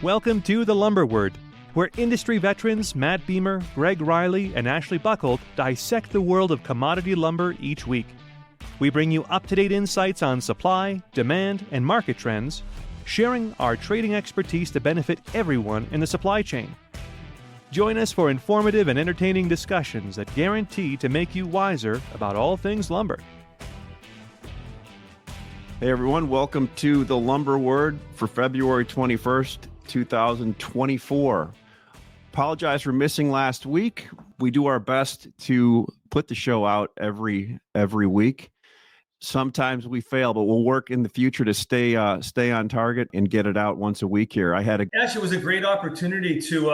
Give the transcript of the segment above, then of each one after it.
Welcome to The Lumber Word, where industry veterans Matt Beamer, Greg Riley, and Ashley Buckhold dissect the world of commodity lumber each week. We bring you up-to-date insights on supply, demand, and market trends, sharing our trading expertise to benefit everyone in the supply chain. Join us for informative and entertaining discussions that guarantee to make you wiser about all things lumber. Hey everyone, welcome to The Lumber Word for February 21st, 2024. Apologize for missing last week. We do our best to put the show out every week. Sometimes we fail, but we'll work in the future to stay on target and get it out once a week here. Actually, it was a great opportunity to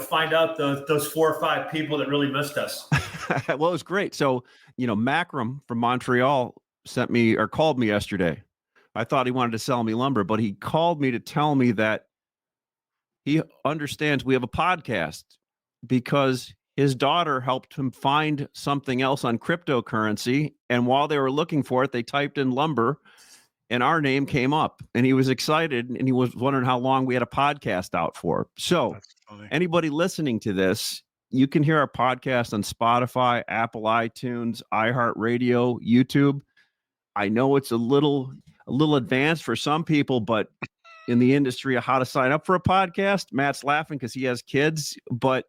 find out those 4 or 5 people that really missed us. Well, it was great. So, Macram from Montreal called me yesterday. I thought he wanted to sell me lumber, but he called me to tell me that he understands we have a podcast because his daughter helped him find something else on cryptocurrency. And while they were looking for it, they typed in lumber and our name came up, and he was excited and he was wondering how long we had a podcast out for. So anybody listening to this, you can hear our podcast on Spotify, Apple, iTunes, iHeartRadio, YouTube. I know it's a little advanced for some people, but in the industry of how to sign up for a podcast, Matt's laughing because he has kids, but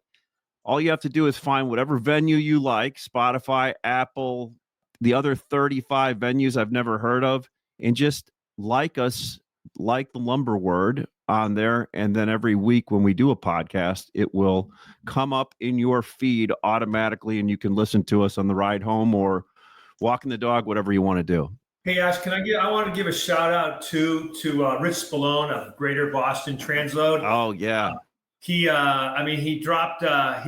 all you have to do is find whatever venue you like, Spotify, Apple, the other 35 venues I've never heard of, and just like us, like The Lumber Word on there. And then every week when we do a podcast, it will come up in your feed automatically, and you can listen to us on the ride home or walking the dog, whatever you want to do. Hey Ash, I want to give a shout out to Rich Spallone of Greater Boston Transload. Oh yeah. He dropped a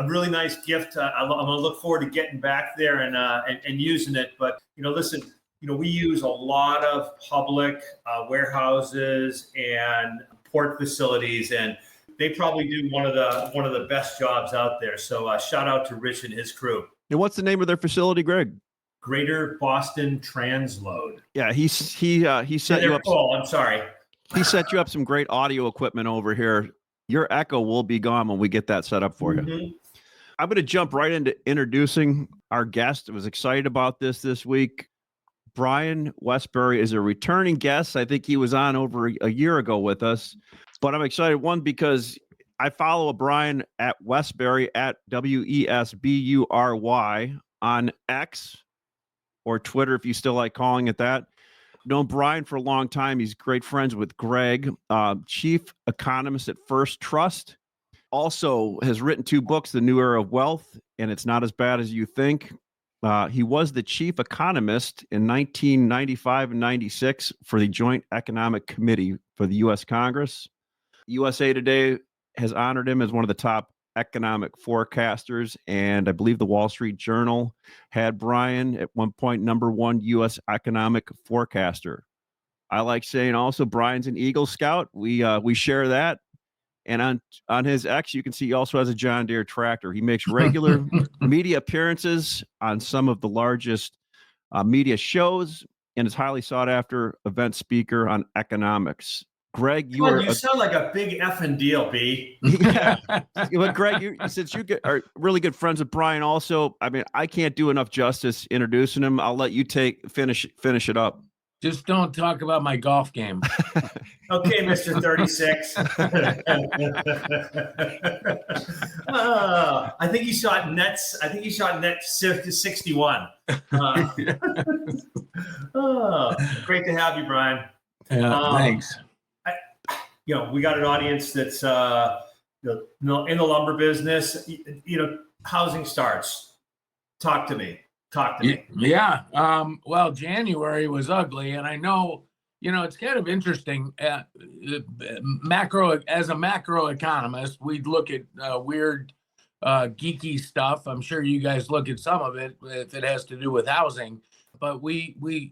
really nice gift. I'm gonna look forward to getting back there and using it. But listen, we use a lot of public warehouses and port facilities, and they probably do one of the best jobs out there. So shout out to Rich and his crew. And what's the name of their facility, Greg? Greater Boston Transload. Yeah, he set you up. Oh, I'm sorry. He set you up some great audio equipment over here. Your echo will be gone when we get that set up for you. I'm going to jump right into introducing our guest. I was excited about this week. Brian Wesbury is a returning guest. I think he was on over a year ago with us, but I'm excited, one, because I follow Brian at Wesbury at WESBURY on X or Twitter, if you still like calling it that. Known Brian for a long time. He's great friends with Greg, chief economist at First Trust. Also has written 2 books, The New Era of Wealth, and It's Not as Bad as You Think. He was the chief economist in 1995 and 96 for the Joint Economic Committee for the U.S. Congress. USA Today has honored him as one of the top economic forecasters, and I believe the Wall Street Journal had Brian at one point #1 U.S. economic forecaster. I like saying also Brian's an Eagle Scout. We share that. And on his X, you can see he also has a John Deere tractor. He makes regular media appearances on some of the largest media shows and is highly sought after event speaker on economics. Greg, you sound like a big effing deal, B. Yeah. But Greg, since you are really good friends with Brian also, I mean, I can't do enough justice introducing him. I'll let you finish it up. Just don't talk about my golf game. Okay, Mr. 36. I think he shot nets. I think he shot net 61. Great to have you, Brian. Thanks. We got an audience that's in the lumber business. Housing starts. Talk to me. Yeah. Well, January was ugly, and I know, it's kind of interesting. As a macroeconomist, we'd look at weird, geeky stuff. I'm sure you guys look at some of it if it has to do with housing. But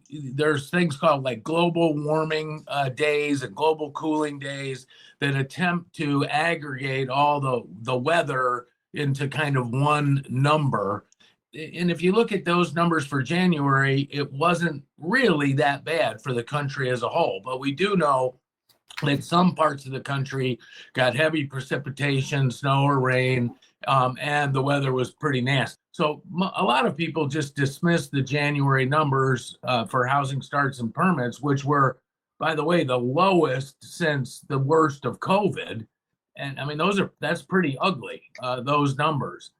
there's things called like global warming days and global cooling days that attempt to aggregate all the weather into kind of one number. and if you look at those numbers for January, it wasn't really that bad for the country as a whole. But we do know that some parts of the country got heavy precipitation, snow or rain, and the weather was pretty nasty. So a lot of people just dismissed the January numbers for housing starts and permits, which were, by the way, the lowest since the worst of COVID. And I mean, that's pretty ugly, those numbers.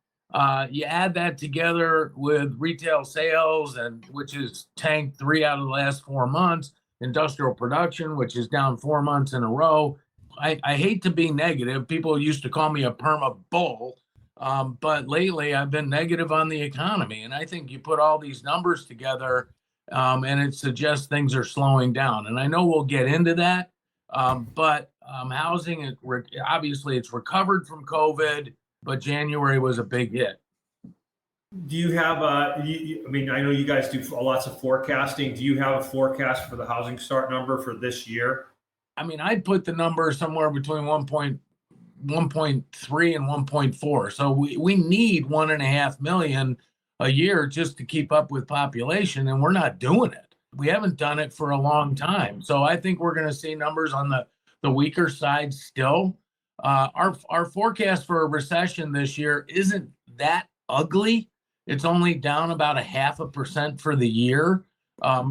You add that together with retail sales, and which is tanked 3 out of the last 4 months, industrial production, which is down 4 months in a row. I hate to be negative. People used to call me a perma bull, but lately I've been negative on the economy. And I think you put all these numbers together, and it suggests things are slowing down. And I know we'll get into that, but housing, obviously it's recovered from COVID, but January was a big hit. Do you have I mean, I know you guys do lots of forecasting. Do you have a forecast for the housing start number for this year? I mean, I'd put the number somewhere between 1.3 and 1.4. So we need 1.5 million a year just to keep up with population, and we're not doing it. We haven't done it for a long time. So I think we're going to see numbers on the weaker side still. Our forecast for a recession this year isn't that ugly. It's only down about 0.5% for the year.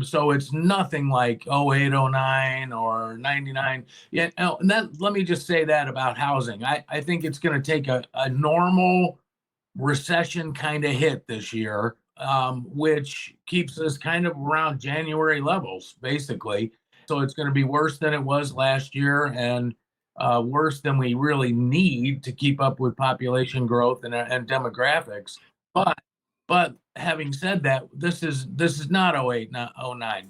So it's nothing like 08, 09 or 99. Yeah, and let me just say that about housing. I think it's going to take a normal recession kind of hit this year, which keeps us kind of around January levels, basically. So it's going to be worse than it was last year, and worse than we really need to keep up with population growth and demographics. But having said that, this is not 08, not 09.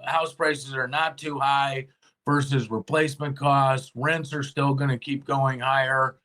House prices are not too high versus replacement costs. Rents are still going to keep going higher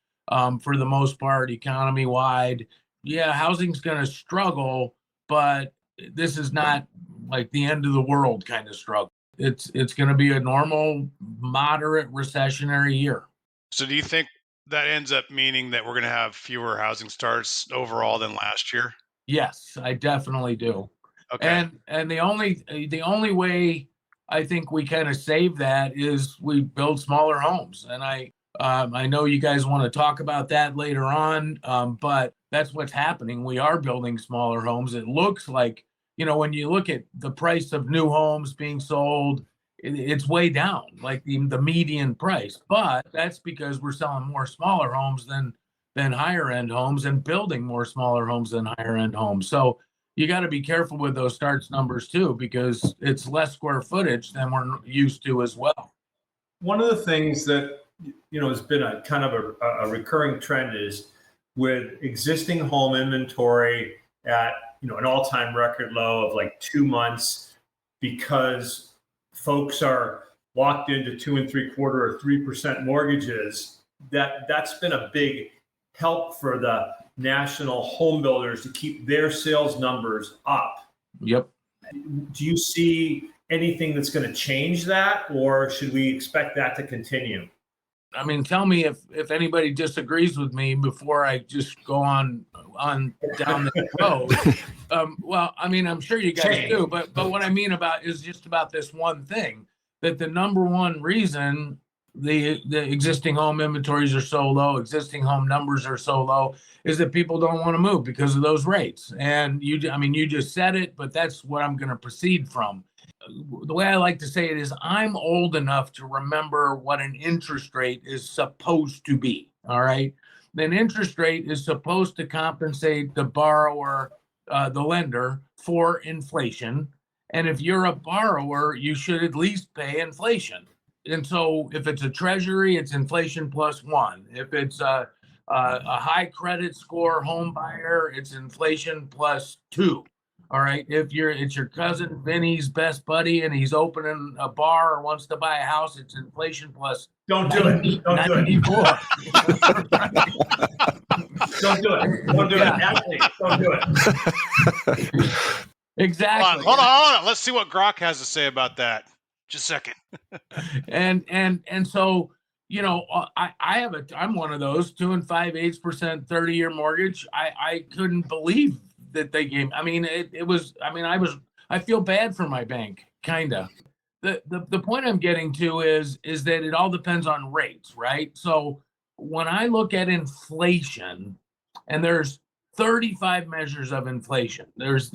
for the most part, economy wide. Yeah, housing's going to struggle, but this is not like the end of the world kind of struggle. It's going to be a normal, moderate recessionary year. So do you think that ends up meaning that we're going to have fewer housing starts overall than last year? Yes, I definitely do. Okay. And the only way I think we kind of save that is we build smaller homes. And I know you guys want to talk about that later on, but that's what's happening. We are building smaller homes. It looks like, when you look at the price of new homes being sold, it's way down, like the median price. But that's because we're selling more smaller homes than higher end homes, and building more smaller homes than higher end homes. So you got to be careful with those starts numbers too, because it's less square footage than we're used to as well. One of the things that has been a kind of a recurring trend is with existing home inventory at an all-time record low of like 2 months, because folks are locked into 2 3/4 or 3% mortgages. That's been a big help for the national home builders to keep their sales numbers up. Yep. Do you see anything that's going to change that, or should we expect that to continue? I mean, tell me if anybody disagrees with me before I just go on down the road. Well, I mean, I'm sure you guys do, but what I mean is just about this one thing, that the number one reason the existing home inventories are so low, existing home numbers are so low, is that people don't want to move because of those rates. And you just said it, but that's what I'm going to proceed from. The way I like to say it is, I'm old enough to remember what an interest rate is supposed to be. All right. An interest rate is supposed to compensate the borrower, the lender, for inflation. And if you're a borrower, you should at least pay inflation. And so if it's a treasury, it's inflation +1. If it's a high credit score home buyer, it's inflation +2. All right. If it's your cousin Vinny's best buddy and he's opening a bar or wants to buy a house, it's inflation plus. Don't do it. Don't do it. Don't do it. Don't do it. Actually, don't do it. Exactly. Hold on. Let's see what Grok has to say about that. Just a second. and so, I'm one of those 2 5/8% 30-year mortgage. I couldn't believe that they gave. I mean, it was. I mean, I feel bad for my bank, kind of. The point I'm getting to is that it all depends on rates, right? So when I look at inflation, and there's 35 measures of inflation. There's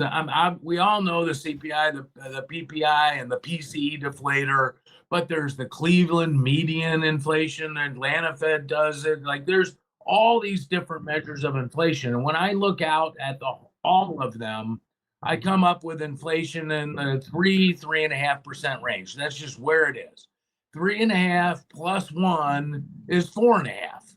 we all know the CPI, the PPI, and the PCE deflator, but there's the Cleveland median inflation. The Atlanta Fed does it. Like there's all these different measures of inflation, and when I look out at all of them, I come up with inflation in the 3.5% range. That's just where it is. 3.5 plus 1 is 4.5.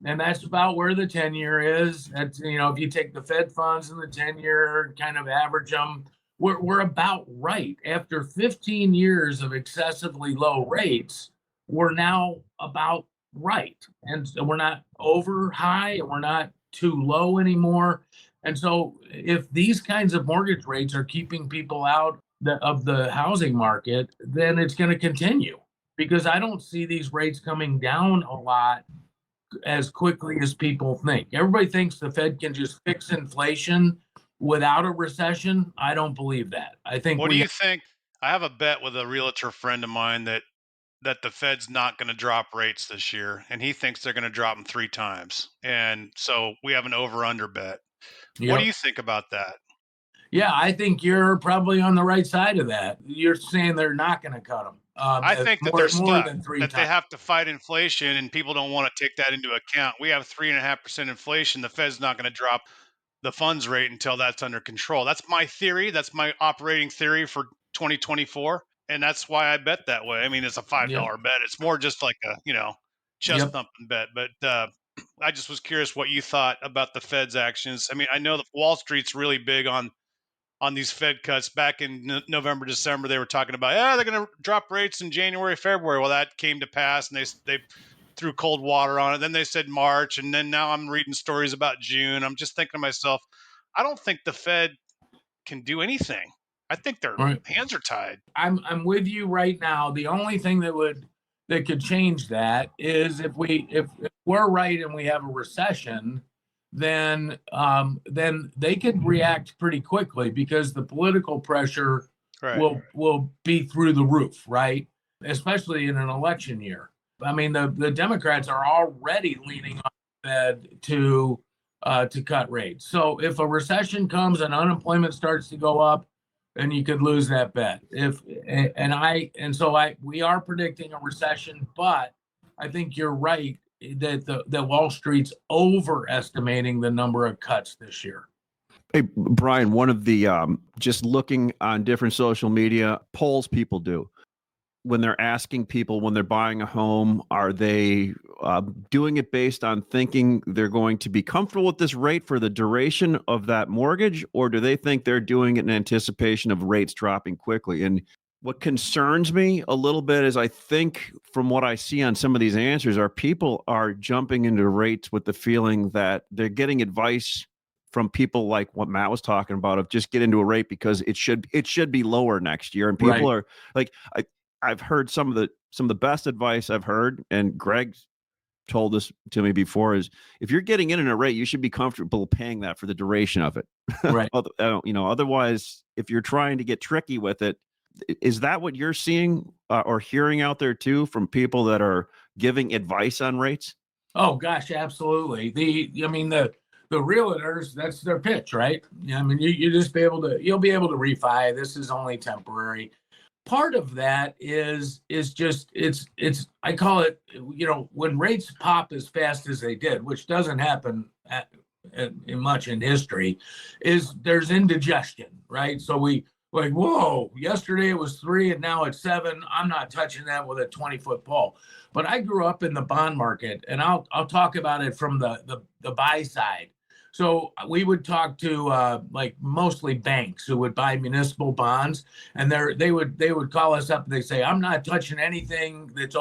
And that's about where the 10-year is. That's, if you take the Fed funds and the 10-year, kind of average them, we're about right. After 15 years of excessively low rates, we're now about right. And so we're not over high and we're not too low anymore. And so if these kinds of mortgage rates are keeping people out of the housing market, then it's going to continue, because I don't see these rates coming down a lot as quickly as people think. Everybody thinks the Fed can just fix inflation without a recession. I don't believe that. I think. What do you think? I have a bet with a realtor friend of mine that the Fed's not going to drop rates this year, and he thinks they're going to drop them 3 times. And so we have an over/under bet. Yep. What do you think about that? Yeah, I think you're probably on the right side of that. You're saying they're not going to cut them. I think that more, they're more stuck, than 3 that times. they have to fight inflation, and people don't want to take that into account. We have 3.5% inflation. The Fed's not going to drop the funds rate until that's under control. That's my theory. That's my operating theory for 2024. And that's why I bet that way. I mean, it's a $5 bet. It's more just like a, chest thumping bet. But I just was curious what you thought about the Fed's actions. I mean, I know that Wall Street's really big on these Fed cuts. Back in November, December, they were talking about, they're going to drop rates in January, February. Well, that came to pass, and they threw cold water on it. Then they said March, and then now I'm reading stories about June. I'm just thinking to myself, I don't think the Fed can do anything. I think their hands are tied. I'm with you right now. The only thing that could change that is if we're right and we have a recession, then they could react pretty quickly, because the political pressure will be through the roof, right? Especially in an election year. I mean, the Democrats are already leaning on the Fed to cut rates. So if a recession comes and unemployment starts to go up, then you could lose that bet. We are predicting a recession, but I think you're right that Wall Street's overestimating the number of cuts this year. Hey, Brian, one of the just looking on different social media polls people do when they're asking people when they're buying a home, are they doing it based on thinking they're going to be comfortable with this rate for the duration of that mortgage, or do they think they're doing it in anticipation of rates dropping quickly? And what concerns me a little bit is I think from what I see on some of these answers are people are jumping into rates with the feeling that they're getting advice from people like what Matt was talking about of just get into a rate because it should be lower next year. And people are like, I've heard some of the best advice I've heard, and Greg told this to me before, is if you're getting in a rate, you should be comfortable paying that for the duration of it. Right. Otherwise, if you're trying to get tricky with it, is that what you're seeing or hearing out there too from people that are giving advice on rates? Oh gosh, absolutely. The realtors, that's their pitch, right? I mean, you'll be able to refi. This is only temporary. Part of that is just it's I call it, when rates pop as fast as they did, which doesn't happen much in history, is there's indigestion, right? So we like, whoa, yesterday it was 3 and now it's 7. I'm not touching that with a 20-foot pole. But I grew up in the bond market, and I'll talk about it from the buy side. So we would talk to mostly banks who would buy municipal bonds, and they would call us up and they say, I'm not touching anything that's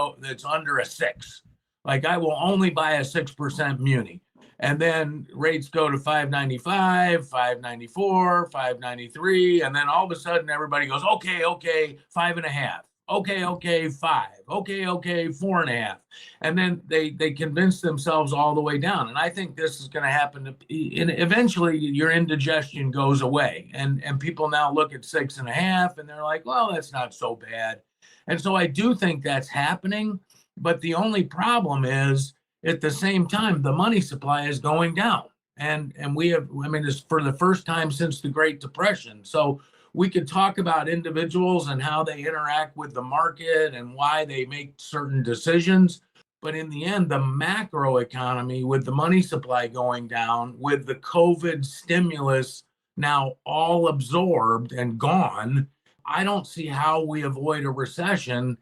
under a 6. Like, I will only buy a 6% muni. And then rates go to 5.95, 5.94, 5.93, and then all of a sudden everybody goes, okay, 5.5. okay, 5, okay, 4.5. And then they convince themselves all the way down. And I think this is going to happen. And eventually your indigestion goes away. And people now look at 6.5 and they're like, well, that's not so bad. And so I do think that's happening. But the only problem is at the same time, the money supply is going down. And we have, I mean, it's for the first time since the Great Depression. So we could talk about individuals and how they interact with the market and why they make certain decisions. But in the end, the macro economy, with the money supply going down, with the COVID stimulus now all absorbed and gone, I don't see how we avoid a recession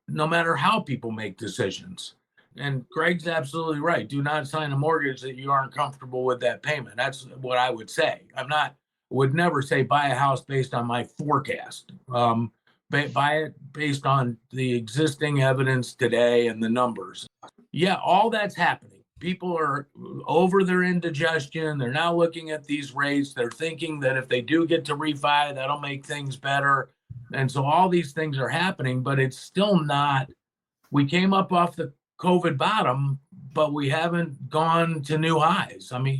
no matter how people make decisions. And Greg's absolutely right. Do not sign a mortgage that you aren't comfortable with that payment. That's what I would say. Would never say buy a house based on my forecast. Buy it based on the existing evidence today and the numbers. Yeah, all that's happening. People are over their indigestion. They're now looking at these rates. They're thinking that if they do get to refi, that'll make things better. And so all these things are happening, but it's still not. We came up off the COVID bottom, but we haven't gone to new highs. I mean,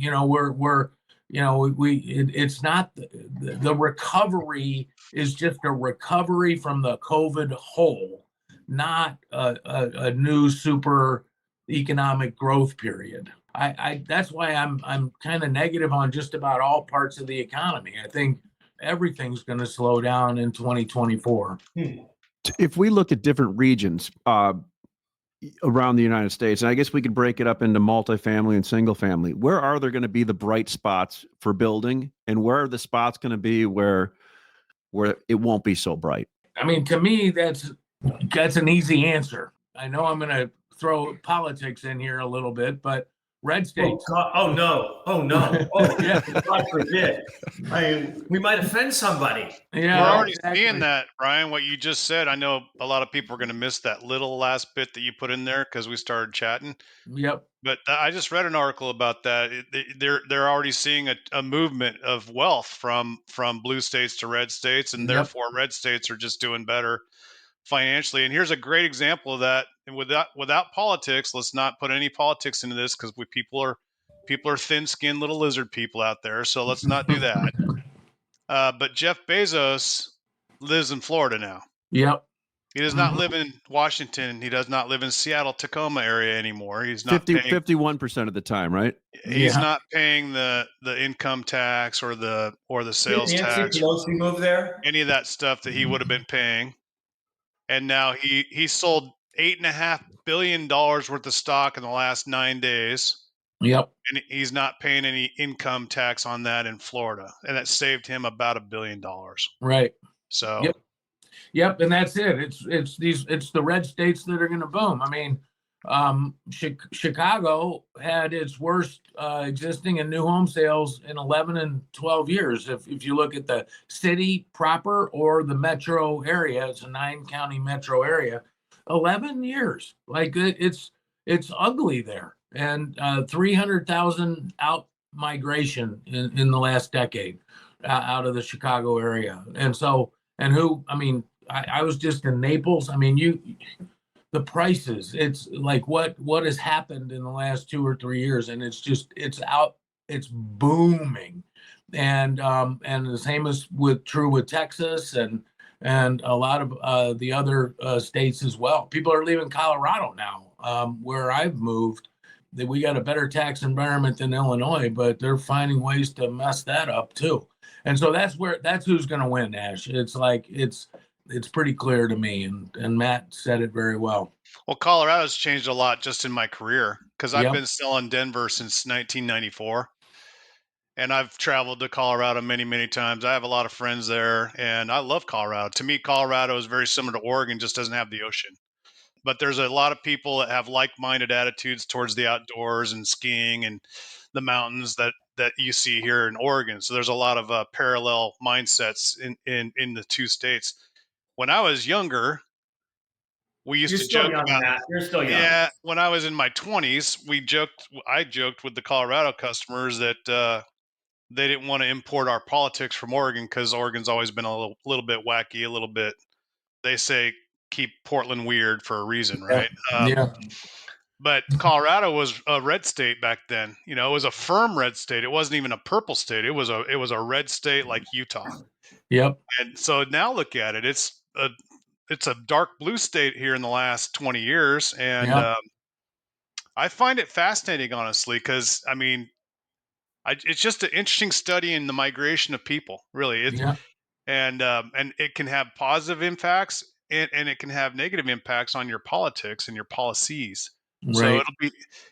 it's not the recovery is just a recovery from the COVID hole, not a new super economic growth period. I that's why I'm kind of negative on just about all parts of the economy. I think everything's going to slow down in 2024. If we look at different regions around the United States, and I guess we could break it up into multifamily and single family, where are there going to be the bright spots for building, and where are the spots going to be where it won't be so bright? I mean, to me, that's an easy answer. I know I'm going to throw politics in here a little bit, but red states. Oh no! Oh yeah! God forbid. We might offend somebody. Yeah, we're already seeing that, Brian. What you just said. I know a lot of people are going to miss that little last bit that you put in there because we started chatting. Yep. But I just read an article about that. They're already seeing a movement of wealth from blue states to red states, and therefore red states are just doing better financially. And here's a great example of that. And without politics, let's not put any politics into this because people are thin-skinned little lizard people out there. So let's not do that. But Jeff Bezos lives in Florida now. Yep. He does not live in Washington. He does not live in Seattle, Tacoma area anymore. He's not 51% of the time, right? He's not paying the income tax or the sales tax. Nancy Pelosi moved there. Any of that stuff that he would have been paying. And now he sold $8.5 billion worth of stock in the last 9 days. Yep. And he's not paying any income tax on that in Florida. And that saved him about $1 billion. Right. So Yep. And that's it. It's the red states that are going to boom. I mean, Chicago had its worst existing and new home sales in 11 and 12 years. If you look at the city proper or the metro area, it's a 9-county metro area, 11 years. Like it's ugly there. And 300,000 out migration in the last decade out of the Chicago area. And so, I was just in Naples. I mean, the prices, it's like what has happened in the last 2 or 3 years, and it's booming. And the same is true with Texas and a lot of the other states as well. People are leaving Colorado now, where I've moved. We got a better tax environment than Illinois, but they're finding ways to mess that up too. And so that's who's going to win, Ash. It's like it's pretty clear to me, and Matt said it very well. Well, Colorado's changed a lot just in my career because I've been selling Denver since 1994, and I've traveled to Colorado many, many times. I have a lot of friends there, and I love Colorado. To me, Colorado is very similar to Oregon, just doesn't have the ocean. But there's a lot of people that have like-minded attitudes towards the outdoors and skiing and the mountains that you see here in Oregon. So there's a lot of parallel mindsets in the two states. When I was younger, we used to joke about that. You're still young. Yeah, when I was in my 20s, I joked with the Colorado customers that they didn't want to import our politics from Oregon because Oregon's always been a little bit wacky, a little bit, they say, keep Portland weird for a reason, right? Yeah. But Colorado was a red state back then. You know, it was a firm red state. It wasn't even a purple state. It was a red state like Utah. Yep. And so now look at it. It's a dark blue state here in the last 20 years, and Yeah. I find it fascinating, honestly, because I mean, it's just an interesting study in the migration of people. Really, Yeah. and it can have positive impacts and it can have negative impacts on your politics and your policies. So Right.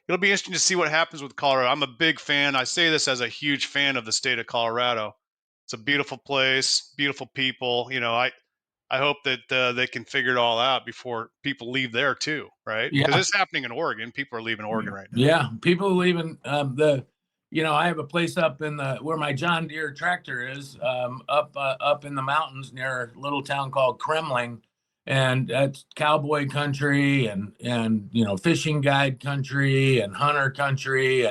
it'll be interesting to see what happens with Colorado. I'm a big fan. I say this as a huge fan of the state of Colorado. It's a beautiful place, beautiful people. You know, I hope that they can figure it all out before people leave there too, right? Because Yeah. it's happening in Oregon. People are leaving Oregon right now. Yeah. People are leaving I have a place up in where my John Deere tractor is, up in the mountains near a little town called Kremling, and that's cowboy country and fishing guide country and hunter country,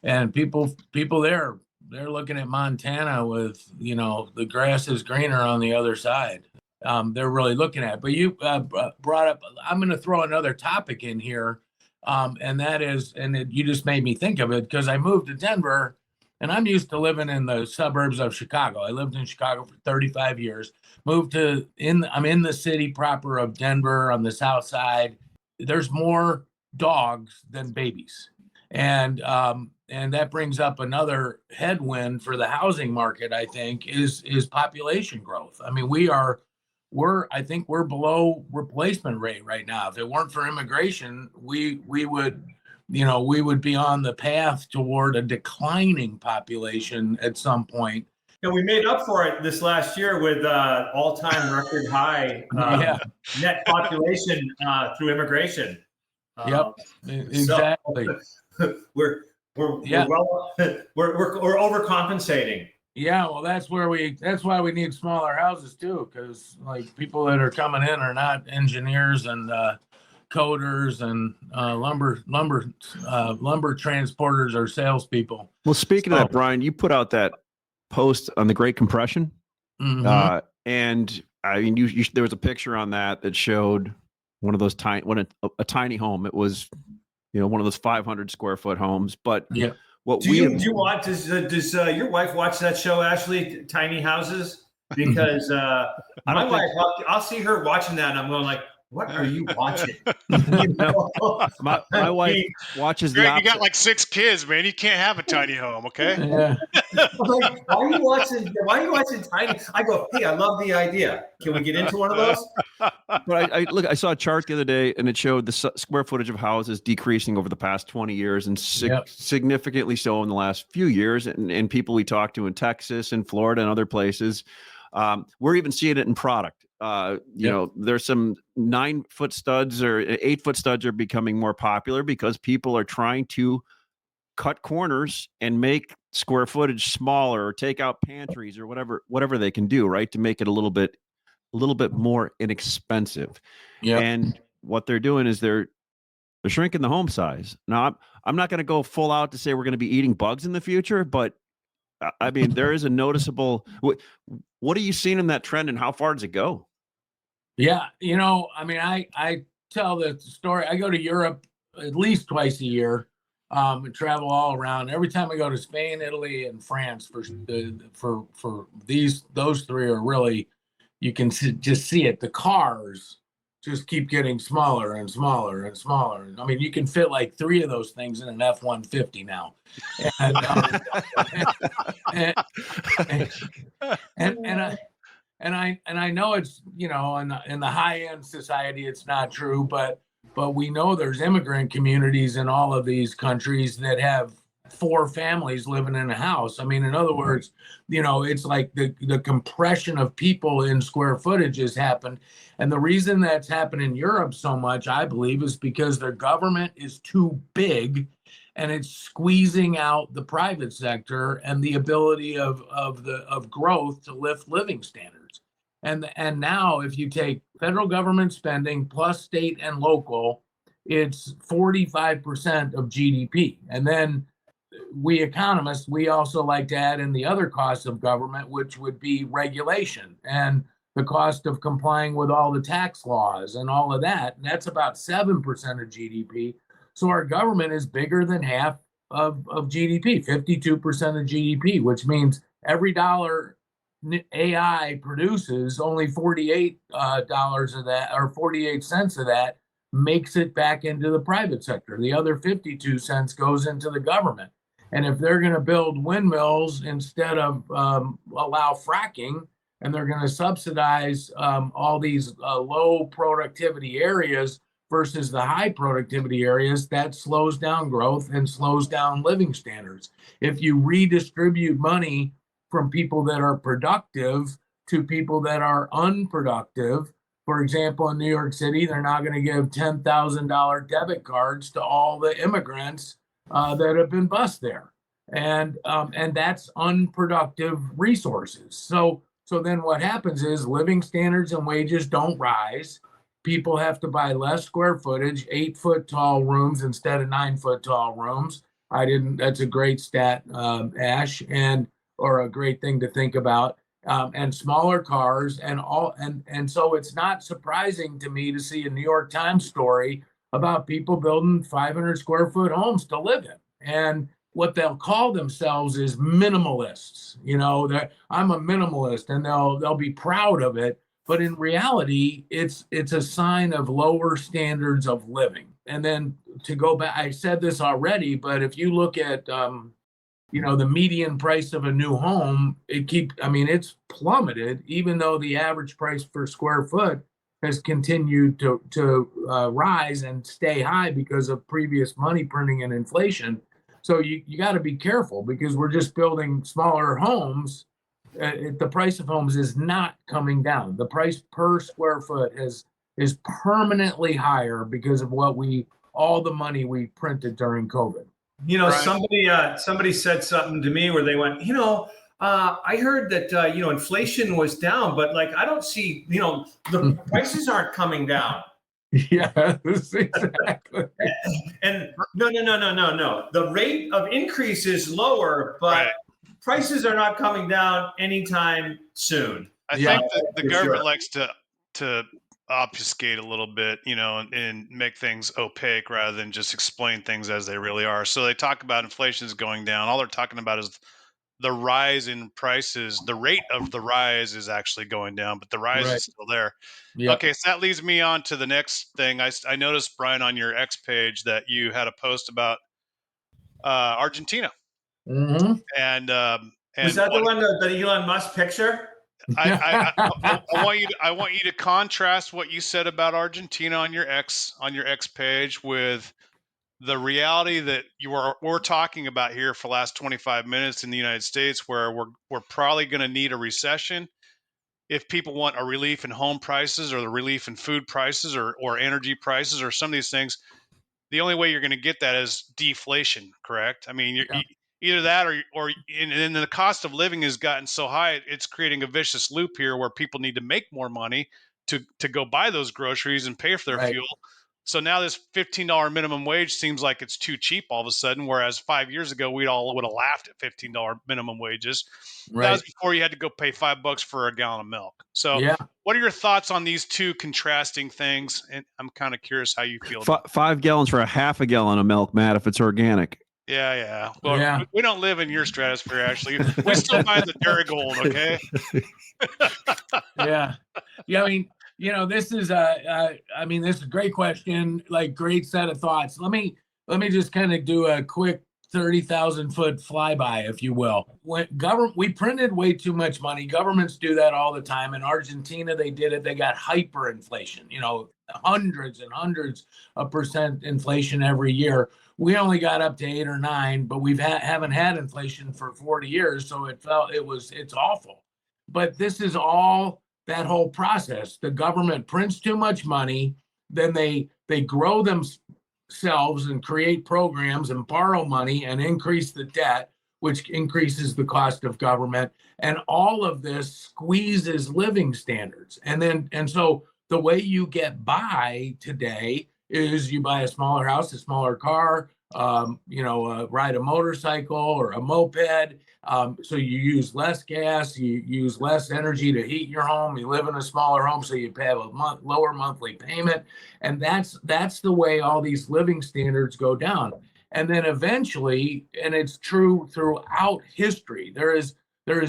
and people there, they're looking at Montana with the grass is greener on the other side. They're really looking at it. But you brought up, I'm going to throw another topic in here. And that is, you just made me think of it because I moved to Denver and I'm used to living in the suburbs of Chicago. I lived in Chicago for 35 years, I'm in the city proper of Denver on the south side. There's more dogs than babies. And that brings up another headwind for the housing market, I think, is population growth. I mean, I think we're below replacement rate right now. If it weren't for immigration, we would be on the path toward a declining population at some point. Yeah, we made up for it this last year with all-time record high net population through immigration. Yep, exactly. So we're overcompensating. Yeah, well, that's why we need smaller houses too, because like people that are coming in are not engineers and coders and lumber transporters or salespeople. Well, speaking of that, Brian, you put out that post on the Great Compression, and I mean, there was a picture on that showed one of those a tiny home. It was, one of those 500 square foot homes, but yeah. Does your wife watch that show, Ashley, Tiny Houses? Because my wife, I'll see her watching that and I'm going like, what are you watching? My wife watches Greg, you got like 6 kids, man. You can't have a tiny home, okay? Yeah. Like, why are you watching Tiny? I go, hey, I love the idea. Can we get into one of those? But I saw a chart the other day and it showed the square footage of houses decreasing over the past 20 years and significantly so in the last few years. And people we talked to in Texas and Florida and other places, we're even seeing it in product. There's some 9-foot studs or 8-foot studs are becoming more popular because people are trying to cut corners and make square footage smaller or take out pantries or whatever they can do, right, to make it a little bit more inexpensive. Yeah. And what they're doing is they're shrinking the home size. Now, I'm not going to go full out to say we're going to be eating bugs in the future, but I mean, there is a noticeable. What are you seeing in that trend, and how far does it go? Yeah, I mean, I tell the story. I go to Europe at least twice a year, and travel all around. Every time I go to Spain, Italy, and France for those three are really, you can just see it. The cars just keep getting smaller and smaller and smaller. I mean, you can fit like 3 of those things in an F-150 now. And I know it's, in the high end society, it's not true, but we know there's immigrant communities in all of these countries that have 4 families living in a house. I mean, in other words, it's like the compression of people in square footage has happened. And the reason that's happened in Europe so much, I believe, is because their government is too big and it's squeezing out the private sector and the ability of growth to lift living standards. And now if you take federal government spending plus state and local, it's 45% of GDP. And then we economists, we also like to add in the other costs of government, which would be regulation. And the cost of complying with all the tax laws and all of that. And that's about 7% of GDP. So our government is bigger than half of GDP, 52% of GDP, which means every dollar AI produces, only $48 of that, or 48 cents of that, makes it back into the private sector. The other 52 cents goes into the government. And if they're going to build windmills instead of allow fracking, and they're going to subsidize all these low productivity areas versus the high productivity areas, that slows down growth and slows down living standards. If you redistribute money from people that are productive to people that are unproductive, for example, in New York City, they're not going to give $10,000 debit cards to all the immigrants that have been bused there, and that's unproductive resources. So then what happens is living standards and wages don't rise. People have to buy less square footage, 8-foot tall rooms instead of 9-foot tall rooms. That's a great stat, Ash, or a great thing to think about. And smaller cars and so it's not surprising to me to see a New York Times story about people building 500 square foot homes to live in. And what they'll call themselves is minimalists. I'm a minimalist, and they'll be proud of it. But in reality, it's a sign of lower standards of living. And then to go back, I said this already, but if you look at the median price of a new home, it's plummeted, even though the average price per square foot has continued to rise and stay high because of previous money printing and inflation. So you got to be careful, because we're just building smaller homes. The price of homes is not coming down. The price per square foot is permanently higher because of all the money we printed during COVID. Somebody said something to me where they went, I heard that inflation was down, but I don't see, the prices aren't coming down. Yeah, exactly. And no. The rate of increase is lower, but prices are not coming down anytime soon. I think that the government likes to obfuscate a little bit, and make things opaque rather than just explain things as they really are. So they talk about inflation is going down. All they're talking about is the rise in prices. The rate of the rise is actually going down, but the rise is still there. Yep. Okay, so that leads me on to the next thing. I noticed, Brian, on your X page that you had a post about Argentina. Mm-hmm. And was that the one that Elon Musk picture? I want you to contrast what you said about Argentina on your X page with the reality that we're talking about here for the last 25 minutes in the United States, where we're probably going to need a recession if people want a relief in home prices or the relief in food prices or energy prices or some of these things. The only way you're going to get that is deflation, correct? I mean, either that and then the cost of living has gotten so high, it's creating a vicious loop here where people need to make more money to go buy those groceries and pay for their fuel. So now this $15 minimum wage seems like it's too cheap all of a sudden, whereas 5 years ago, we all would have laughed at $15 minimum wages. That was before you had to go pay $5 for a gallon of milk. So what are your thoughts on these two contrasting things? And I'm kind of curious how you feel. 5 gallons for a half a gallon of milk, Matt, if it's organic. Yeah. Well, we don't live in your stratosphere, Ashley. We still buy the Darigold, okay? Yeah. I mean, this is this is a great question, great set of thoughts. Let me just kind of do a quick 30,000 foot flyby, if you will. We printed way too much money. Governments do that all the time. In Argentina, they did it. They got hyperinflation, hundreds and hundreds of percent inflation every year. We only got up to 8 or 9, but we haven't had inflation for 40 years. So it's awful. But this is all that whole process. The government prints too much money, then they grow themselves and create programs and borrow money and increase the debt, which increases the cost of government. And all of this squeezes living standards. And so the way you get by today is you buy a smaller house, a smaller car, ride a motorcycle or a moped. So you use less gas, you use less energy to heat your home. You live in a smaller home, so you have a lower monthly payment, and that's the way all these living standards go down. And then eventually, and it's true throughout history, there is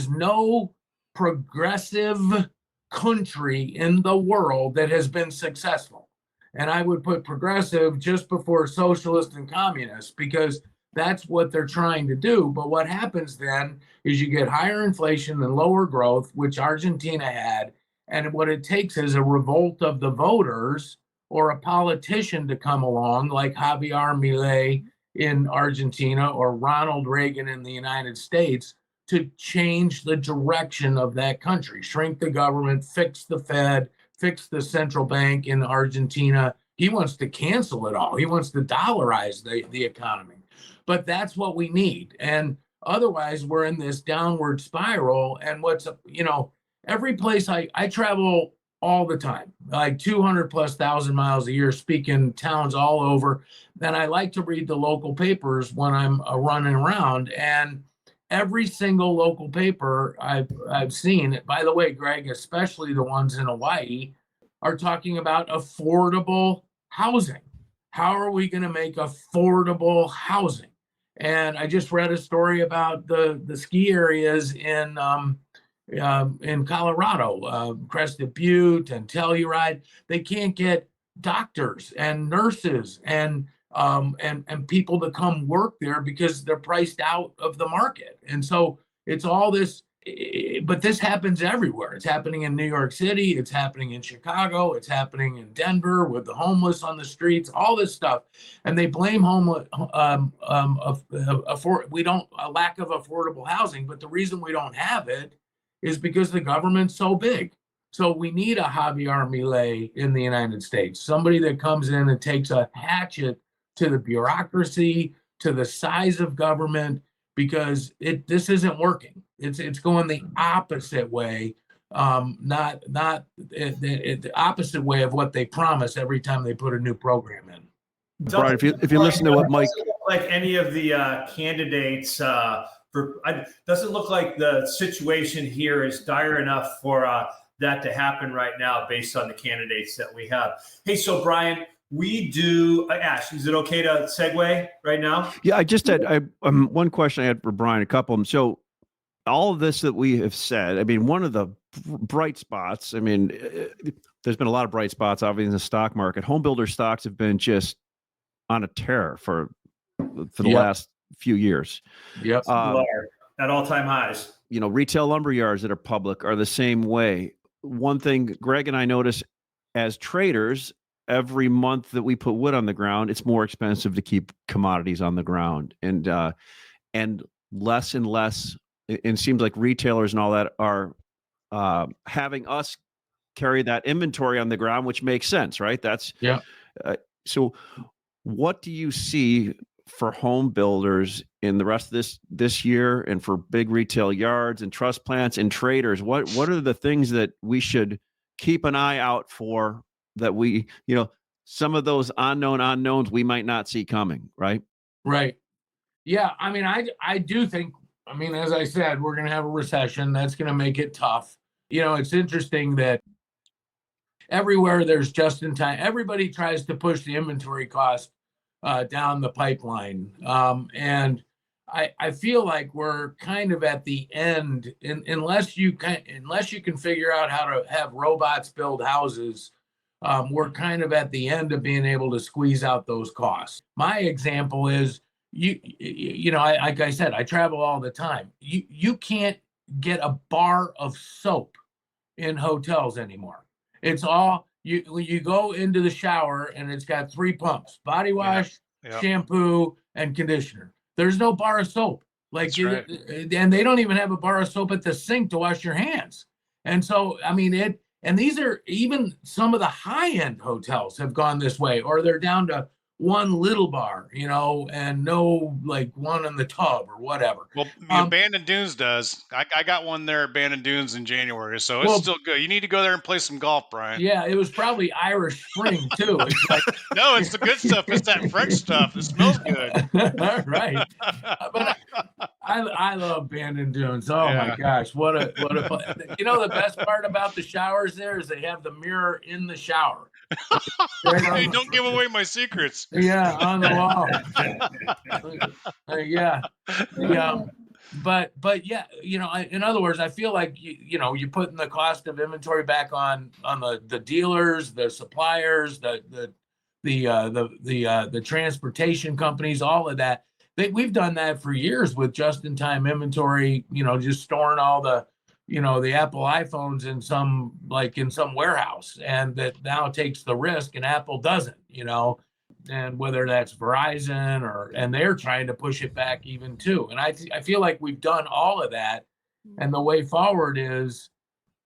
no progressive country in the world that has been successful. And I would put progressive just before socialist and communist, because that's what they're trying to do. But what happens then is you get higher inflation and lower growth, which Argentina had. And what it takes is a revolt of the voters or a politician to come along, like Javier Milei in Argentina or Ronald Reagan in the United States, to change the direction of that country, shrink the government, fix the Fed, fix the central bank in Argentina. He wants to cancel it all. He wants to dollarize the economy. But that's what we need. And otherwise, we're in this downward spiral. And every place I travel all the time, like 200,000+ miles a year, speaking towns all over. And I like to read the local papers when I'm running around. And every single local paper I've seen, by the way, Greg, especially the ones in Hawaii, are talking about affordable housing. How are we going to make affordable housing? And I just read a story about the ski areas in Colorado, Crested Butte and Telluride. They can't get doctors and nurses and people to come work there because they're priced out of the market. And so it's all this, but this happens everywhere. It's happening in New York City. It's happening in Chicago. It's happening in Denver with the homeless on the streets, all this stuff. And they blame a lack of affordable housing. But the reason we don't have it is because the government's so big. So we need a Javier Milei in the United States, somebody that comes in and takes a hatchet to the bureaucracy, to the size of government, because this isn't working. It's going the opposite way, not the opposite way of what they promise every time they put a new program in. Brian, if you listen to what Mike, like any of the candidates, doesn't look like the situation here is dire enough for that to happen right now, based on the candidates that we have. Hey, so Brian, we do, Ash, is it okay to segue right now? Yeah, I just had one question I had for Brian, a couple of them. So all of this that we have said, I mean, one of the bright spots, I mean, there's been a lot of bright spots, obviously, in the stock market. Home builder stocks have been just on a tear for the last few years. Yep. At all-time highs. Retail lumber yards that are public are the same way. One thing Greg and I notice as traders, every month that we put wood on the ground, it's more expensive to keep commodities on the ground, and less and less. It seems like retailers and all that are having us carry that inventory on the ground, which makes sense, right? That's so. What do you see for home builders in the rest of this year, and for big retail yards and trust plants and traders? What are the things that we should keep an eye out for, that we, some of those unknowns we might not see coming, right? Right. Yeah. I mean, I do think, as I said, we're going to have a recession. That's going to make it tough. It's interesting that everywhere there's just in time, everybody tries to push the inventory cost down the pipeline. And I feel like we're kind of at the end, unless you can figure out how to have robots build houses. We're kind of at the end of being able to squeeze out those costs. My example is, like I said, I travel all the time. You can't get a bar of soap in hotels anymore. It's all you go into the shower and it's got 3 pumps: body wash, shampoo, and conditioner. There's no bar of soap. And they don't even have a bar of soap at the sink to wash your hands. And so, and these are, even some of the high-end hotels have gone this way, or they're down to one little bar, and no like one in the tub or whatever. Well, Bandon Dunes does. I got one there at Bandon Dunes in January, so it's still good. You need to go there and play some golf, Brian. Yeah, it was probably Irish Spring too. It's like no, it's the good stuff. It's that French stuff. It smells good. Right. But I love Bandon Dunes. Oh my gosh, what a the best part about the showers there is they have the mirror in the shower. Hey, don't give away my secrets. Yeah, on the wall. Yeah. But yeah, in other words, I feel like you're putting the cost of inventory back on the dealers, the suppliers, the transportation companies, all of that. We've done that for years with just-in-time inventory. Just storing all the the Apple iPhones in some warehouse, and that now takes the risk, and Apple doesn't. And whether that's Verizon and they're trying to push it back even too. And I feel like we've done all of that, and the way forward is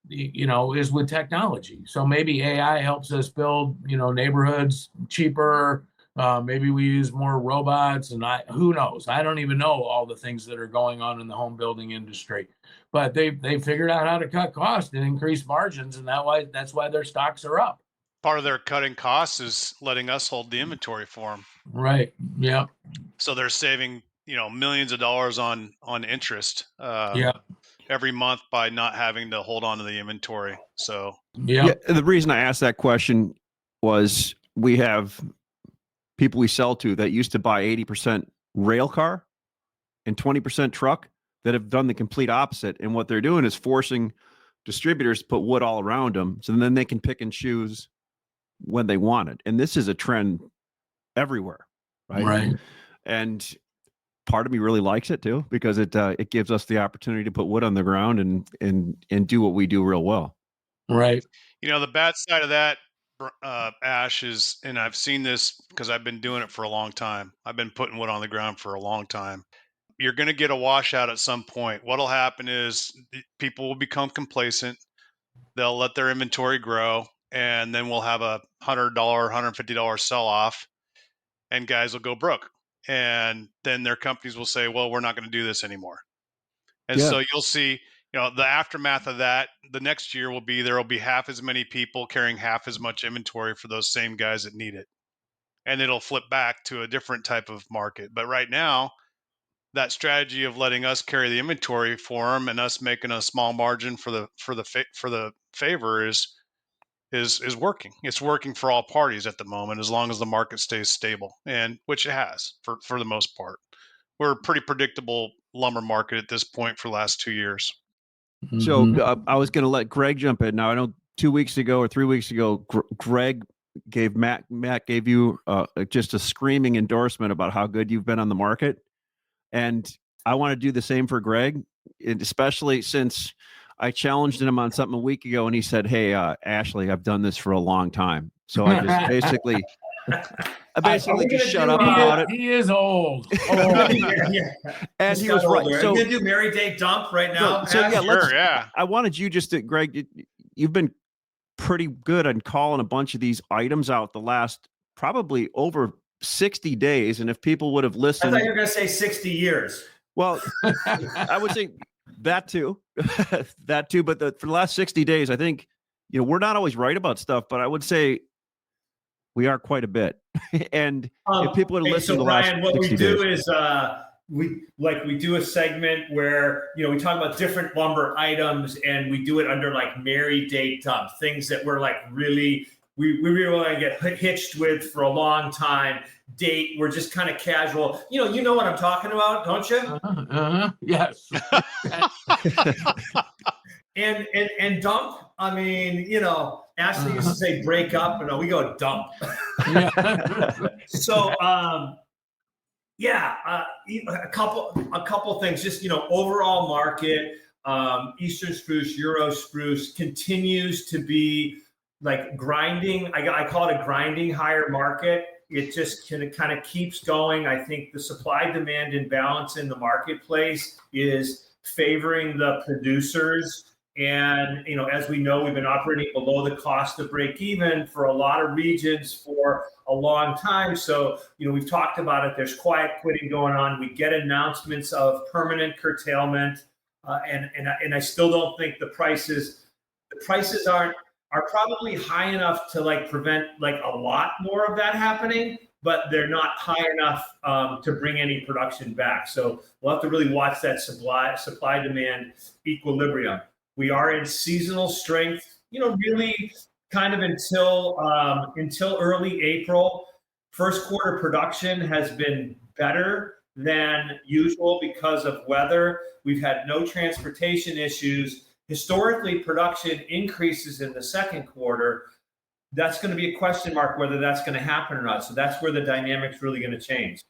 with technology. So maybe AI helps us build neighborhoods cheaper. Maybe we use more robots, and who knows? I don't even know all the things that are going on in the home building industry, but they figured out how to cut costs and increase margins, and that's why their stocks are up. Part of their cutting costs is letting us hold the inventory for them. Right. Yeah. So they're saving, millions of dollars on interest every month by not having to hold on to the inventory. So yeah, the reason I asked that question was we have people we sell to that used to buy 80% rail car and 20% truck that have done the complete opposite. And what they're doing is forcing distributors to put wood all around them, so then they can pick and choose when they want it. And this is a trend everywhere, right? And part of me really likes it too, because it gives us the opportunity to put wood on the ground and do what we do real well. Right. The bad side of that, Ash, is, and I've seen this because I've been doing it for a long time. I've been putting wood on the ground for a long time. You're going to get a washout at some point. What'll happen is people will become complacent. They'll let their inventory grow, and then we'll have a $100, $150 sell-off, and guys will go broke. And then their companies will say, well, we're not going to do this anymore. And so you'll see, the aftermath of that, the next year there will be half as many people carrying half as much inventory for those same guys that need it. And it'll flip back to a different type of market. But right now, that strategy of letting us carry the inventory for them and us making a small margin for the favor is working. It's working for all parties at the moment, as long as the market stays stable, and which it has for the most part. We're a pretty predictable lumber market at this point for the last 2 years. So I was going to let Greg jump in. Now I know 2 weeks ago or 3 weeks ago, Greg gave Matt gave you just a screaming endorsement about how good you've been on the market. And I want to do the same for Greg, especially since I challenged him on something a week ago, and he said, "Hey, Ashley, I've done this for a long time." So I just basically just shut up about it. He is old. And he was right. So are you gonna do Mary Day Dump right now? So I wanted you just to, Greg, you've been pretty good on calling a bunch of these items out the last probably over 60 days. And if people would have listened, I thought you were going to say 60 years. Well, I would say that too, But for the last 60 days, I think, we're not always right about stuff, but I would say we are quite a bit. And if people would have listened to the last 60 days. What we do is we do a segment where, we talk about different lumber items, and we do it under like Mary Day Dump, things that we're like really, we really want to get hitched with for a long time. Date, we're just kind of casual. You know what I'm talking about, don't you? Yes. and dump. I mean, Ashley used to say break up, and we go dump. So, a couple things. Just overall market. Eastern spruce, Euro spruce continues to be like grinding. I call it a grinding higher market. It just kind of keeps going. I think the supply demand imbalance in the marketplace is favoring the producers And, as we know, we've been operating below the cost of break even for a lot of regions for a long time. So, we've talked about it. There's quiet quitting going on. We get announcements of permanent curtailment. And I still don't think the prices are probably high enough to prevent a lot more of that happening, but they're not high enough to bring any production back. So we'll have to really watch that supply demand equilibrium. We are in seasonal strength, really kind of until early April. First quarter production has been better than usual because of weather. We've had no transportation issues. Historically, production increases in the second quarter. That's going to be a question mark whether that's going to happen or not. So that's where the dynamic's really going to change.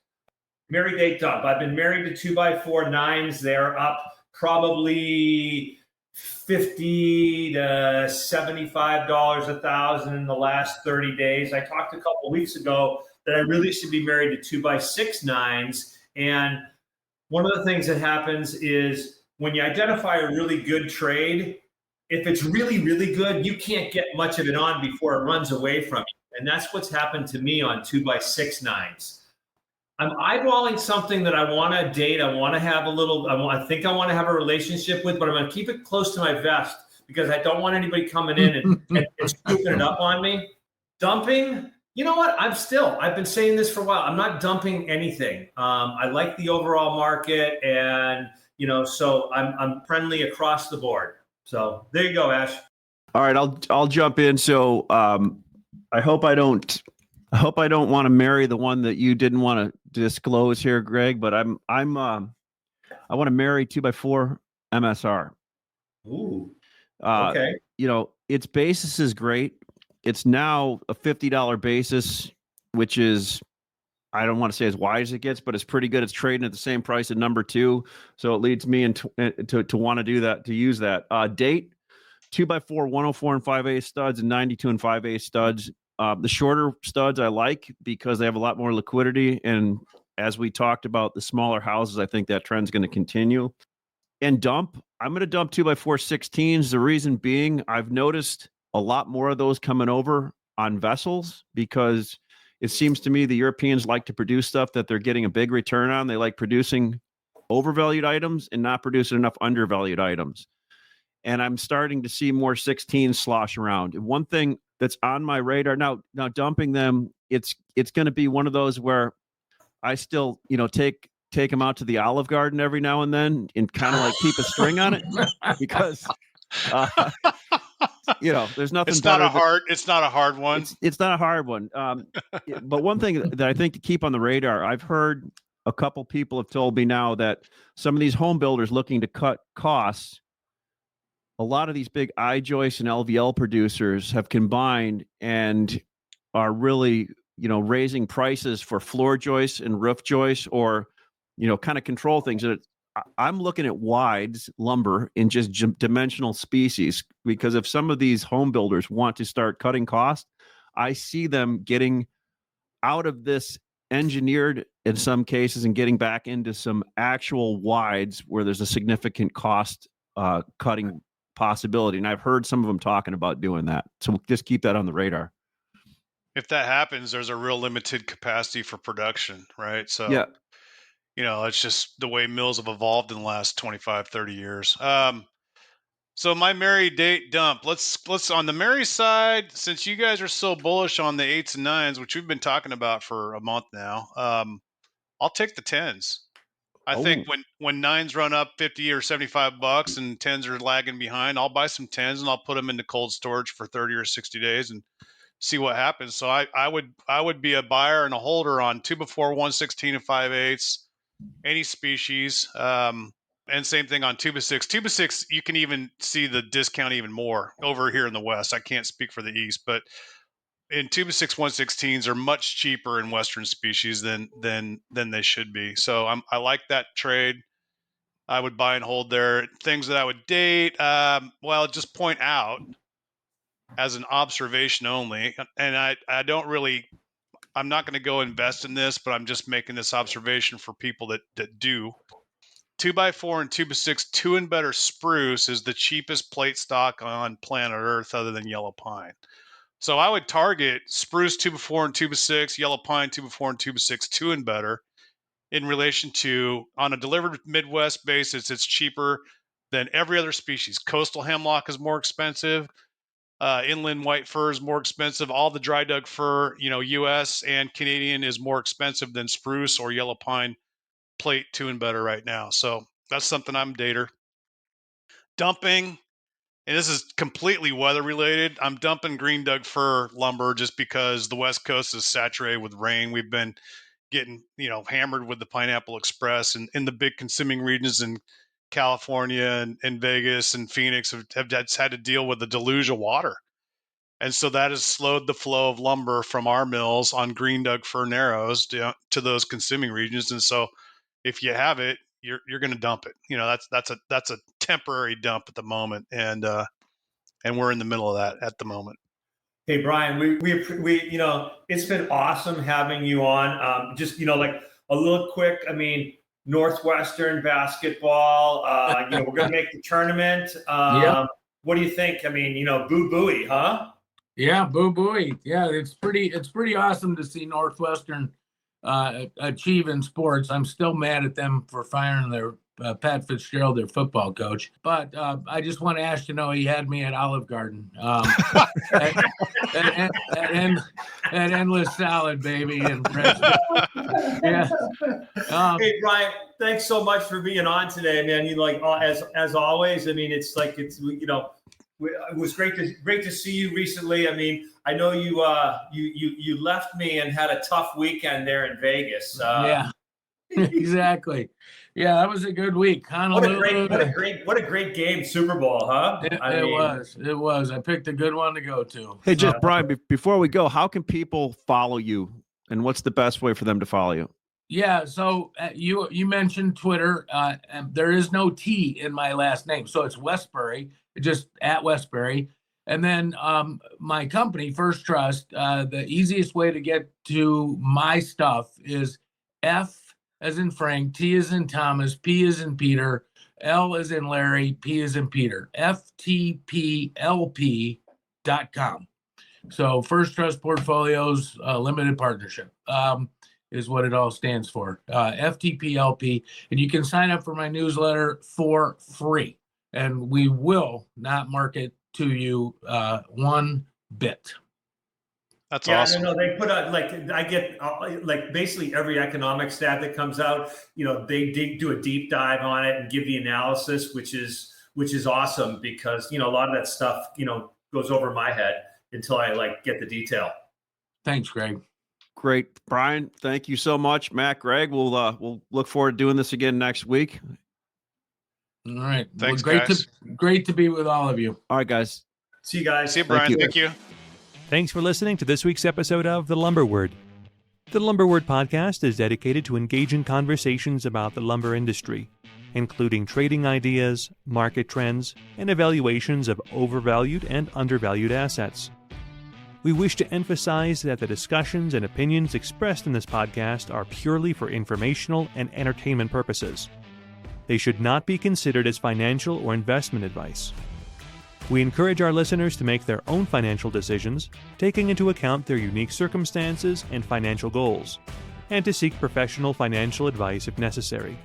Married date dump. I've been married to 2x4 9s. They're up probably $50 to $75 a thousand in the last 30 days. I talked a couple of weeks ago that I really should be married to 2x6 9s. And one of the things that happens is when you identify a really good trade, if it's really, really good, you can't get much of it on before it runs away from you. And that's what's happened to me on 2x6 9s. I'm eyeballing something that I want to date. I want to have I think I want to have a relationship with, but I'm going to keep it close to my vest because I don't want anybody coming in and scooping it up on me. Dumping, you know what? I've been saying this for a while. I'm not dumping anything. I like the overall market, and so I'm friendly across the board. So there you go, Ash. All right, I'll jump in. So I hope I don't want to marry the one that you didn't want to disclose here, Greg. But I want to marry 2x4 MSR. Ooh. Okay. Its basis is great. It's now a $50 basis, which is, I don't want to say as wide as it gets, but it's pretty good. It's trading at the same price at number 2. So it leads me to want to do that, to use that. Date, 2x4, 104 and 5/8 studs and 92 and 5/8 studs. The shorter studs I like because they have a lot more liquidity. And as we talked about the smaller houses, I think that trend's going to continue. And dump, I'm going to dump 2x4 16s. The reason being, I've noticed a lot more of those coming over on vessels because it seems to me the Europeans like to produce stuff that they're getting a big return on. They like producing overvalued items and not producing enough undervalued items. And I'm starting to see more 16s slosh around. And one thing that's on my radar now dumping them, it's going to be one of those where I still, take them out to the Olive Garden every now and then and kind of keep a string on it because there's nothing. It's not a hard one. It's not a hard one. But one thing that I think to keep on the radar, I've heard a couple people have told me now that some of these home builders looking to cut costs, a lot of these big I-joist and LVL producers have combined and are really, raising prices for floor joists and roof joists or, kind of control things. I'm looking at wides lumber in just dimensional species because if some of these home builders want to start cutting costs, I see them getting out of this engineered in some cases and getting back into some actual wides where there's a significant cost cutting possibility. And I've heard some of them talking about doing that. So just keep that on the radar. If that happens, there's a real limited capacity for production, right? So, yeah. It's just the way mills have evolved in the last 25, 30 years. So my Mary date dump. Let's on the Mary side, since you guys are so bullish on the 8s and 9s, which we've been talking about for a month now, I'll take the 10s. I think when 9s run up 50 or $75 and 10s are lagging behind, I'll buy some 10s and I'll put them into cold storage for 30 or 60 days and see what happens. So I would be a buyer and a holder on 2x4 116 and 5/8, any species. And same thing on 2x6. 2x6, you can even see the discount even more over here in the West. I can't speak for the East, but in 2x6 116s are much cheaper in Western species than they should be. So I like that trade. I would buy and hold there. Things that I would date, just point out as an observation only. And I'm not going to go invest in this, but I'm just making this observation for people that do. 2x4 and 2x6 2 and better spruce is the cheapest plate stock on planet Earth other than yellow pine. So I would target spruce 2x4 and 2x6, yellow pine 2x4 and 2x6 2 and better in relation to, on a delivered Midwest basis, it's cheaper than every other species. Coastal hemlock is more expensive. Inland white fir is more expensive. All the dry dug fir, U.S. and Canadian is more expensive than spruce or yellow pine plate 2 and better right now. So that's something I'm dater. Dumping, and this is completely weather related. I'm dumping green dug fir lumber just because the West Coast is saturated with rain. We've been getting, hammered with the Pineapple Express, and in the big consuming regions in California and Vegas and Phoenix have had to deal with the deluge of water. And so that has slowed the flow of lumber from our mills on green dug fir narrows to those consuming regions. And so if you have it, you're going to dump it. That's a temporary dump at the moment. And we're in the middle of that at the moment. Hey, Brian, we it's been awesome having you on. Just, like a little quick, Northwestern basketball, we're going to make the tournament. Yep. What do you think? Boo Booey, huh? Yeah, boo booey. Yeah, it's pretty awesome to see Northwestern achieve in sports. I'm still mad at them for firing their Pat Fitzgerald, their football coach. But I just want Ash to know he had me at Olive Garden. At Endless Salad, baby. And yeah. Hey, Brian, thanks so much for being on today, man. As always, it was great to see you recently. I know you left me and had a tough weekend there in Vegas. Yeah, exactly. Yeah, that was a good week. What a great game, Super Bowl, huh? It was. I picked a good one to go to. Hey, just Brian, before we go, how can people follow you, and what's the best way for them to follow you? Yeah, so you mentioned Twitter. And there is no T in my last name, so it's Wesbury, just at Wesbury. And then my company, First Trust, the easiest way to get to my stuff is F as in Frank, T as in Thomas, P as in Peter, L as in Larry, P as in Peter, ftplp.com. So First Trust Portfolios Limited Partnership is what it all stands for, FTPLP. And you can sign up for my newsletter for free. And we will not market to you one bit. That's awesome. No, they put out I get basically every economic stat that comes out. They do a deep dive on it and give the analysis, which is awesome because a lot of that stuff goes over my head until I get the detail. Thanks, Greg. Great, Brian. Thank you so much, Matt. Greg, we'll look forward to doing this again next week. All right. Thanks, guys. Great to be with all of you. All right, guys. See you guys. See you, Brian. Thank you. Thanks for listening to this week's episode of The Lumber Word. The Lumber Word podcast is dedicated to engaging conversations about the lumber industry, including trading ideas, market trends, and evaluations of overvalued and undervalued assets. We wish to emphasize that the discussions and opinions expressed in this podcast are purely for informational and entertainment purposes. They should not be considered as financial or investment advice. We encourage our listeners to make their own financial decisions, taking into account their unique circumstances and financial goals, and to seek professional financial advice if necessary.